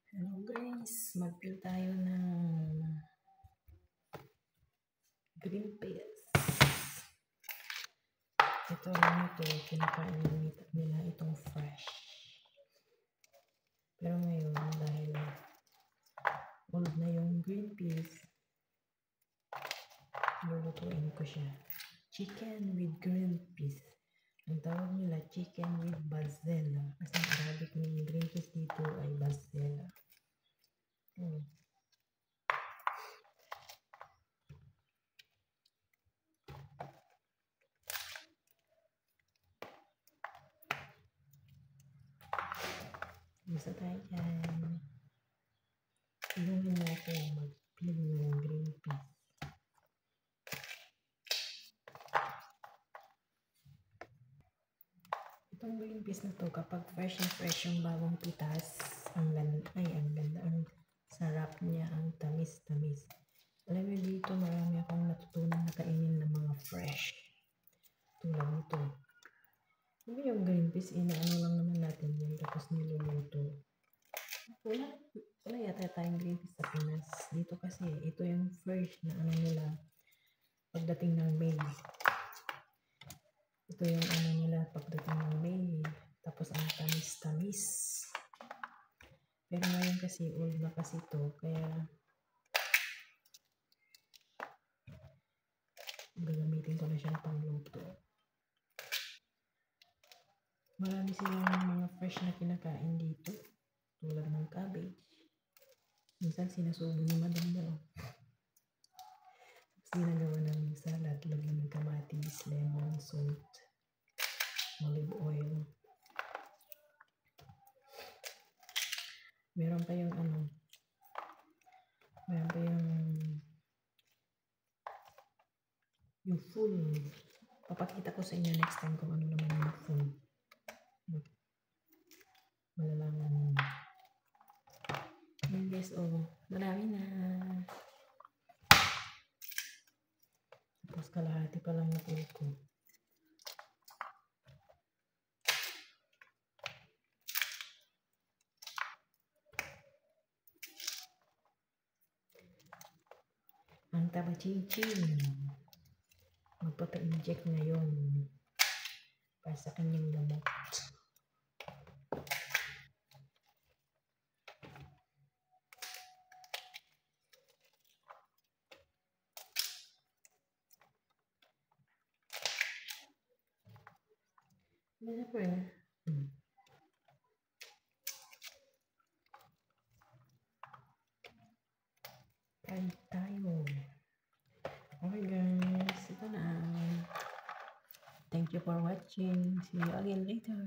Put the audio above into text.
Hello guys, mag-fill tayo ng green peas. Ito kinakain nila itong fresh. Pero ngayon, dahil old na yung green peas, lulutuin ko siya. Chicken with green peas. Ang tawag nila chicken with basil. Kasi ang Arabic ng green peas dito ay basil. Gusto tayo dyan. Iluhin mo ako mag-peel ng green peas. Itong green peas na to, kapag fresh na fresh yung bagong pitas, ang ganda, ang sarap niya, ang tamis-tamis. Alam mo dito, marami akong natutunan na kainin ng mga fresh. Tulad nito. Hindi yung green peas, inaano lang naman natin yan, tapos niluluto. Wala yata tayong green peas sa Pinas. Dito kasi, ito yung fresh na ano nila, pagdating ng May. Ito yung ano nila pagdating ng May. Tapos ang tamis-tamis. Pero ngayon kasi old na kasi ito. Kaya gagamitin ko na siyang pangluto. Marami silang mga fresh na kinakain dito. Tulad ng cabbage. Minsan sinasubo ni Madam daw. Ginagawa namin salad, lagyan ng kamatis, lemon, salt, olive oil. Meron pa yung yung full. Papakita ko sa inyo next time kung ano naman yung full. Malalaman niyo. Ayan guys, marami na. Tapos kalahati pa lang na full ko. Ang taba-chinchin. Magpapa-inject ngayon para sa kanyang gamot. Kain tayo. Okay guys, ito na. Thank you for watching. See you again later.